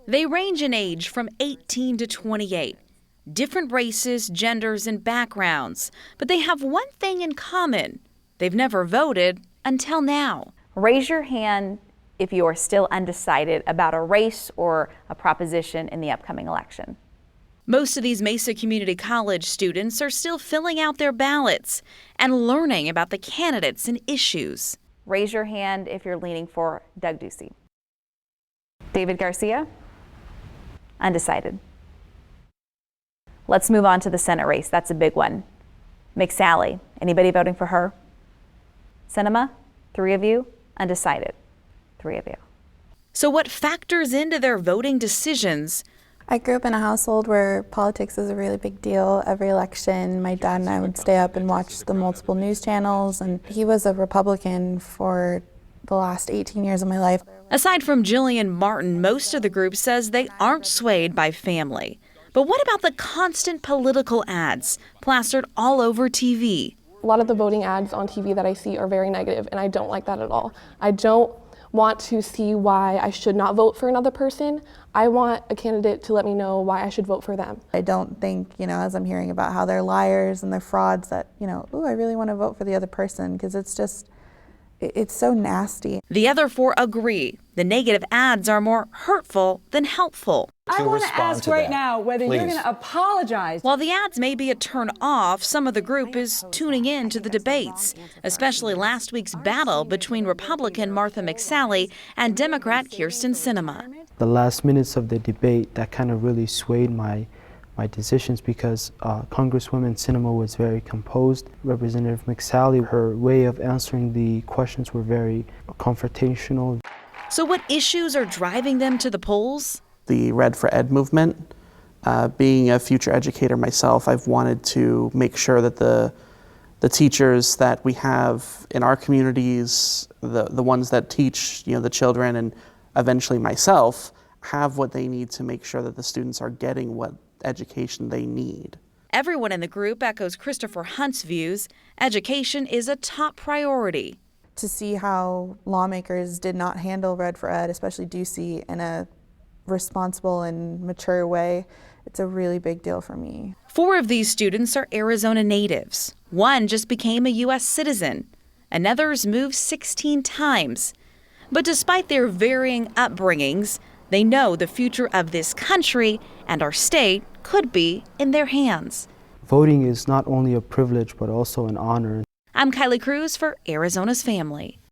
They range in age from 18 to 28. Different races, genders, and backgrounds, but they have one thing in common. They've never voted until now. Raise your hand if you are still undecided about a race or a proposition in the upcoming election. Most of these Mesa Community College students are still filling out their ballots and learning about the candidates and issues. Raise your hand if you're leaning for Doug Ducey. David Garcia? Undecided. Let's move on to the Senate race. That's a big one. McSally, anybody voting for her? Cinema, 3 of you. Undecided, 3 of you. So what factors into their voting decisions? I grew up in a household where politics is a really big deal. Every election, my dad and I would stay up and watch the multiple news channels, and he was a Republican for the last 18 years of my life. Aside from Jillian Martin, most of the group says they aren't swayed by family. But what about the constant political ads plastered all over TV? A lot of the voting ads on TV that I see are very negative, and I don't like that at all. I don't want to see why I should not vote for another person. I want a candidate to let me know why I should vote for them. I don't think, as I'm hearing about how they're liars and they're frauds, that, I really want to vote for the other person, because it's so nasty. The other 4 agree. The negative ads are more hurtful than helpful. I want to ask right now whether you're going to apologize. While the ads may be a turn off, some of the group is tuning in to the debates, especially last week's battle between Republican Martha McSally and Democrat Kirsten Sinema. The last minutes of the debate, that kind of really swayed my decisions, because Congresswoman Sinema was very composed. Representative McSally, her way of answering the questions were very confrontational. So what issues are driving them to the polls? The Red for Ed movement. Being a future educator myself, I've wanted to make sure that the teachers that we have in our communities, the ones that teach the children and eventually myself, have what they need to make sure that the students are getting what education they need. Everyone in the group echoes Christopher Hunt's views. Education is a top priority. To see how lawmakers did not handle Red for Ed, especially Ducey, in a responsible and mature way, it's a really big deal for me. 4 of these students are Arizona natives. 1 just became a U.S. citizen. Another's moved 16 times. But despite their varying upbringings, they know the future of this country and our state could be in their hands. Voting is not only a privilege, but also an honor. I'm Kylie Cruz for Arizona's Family.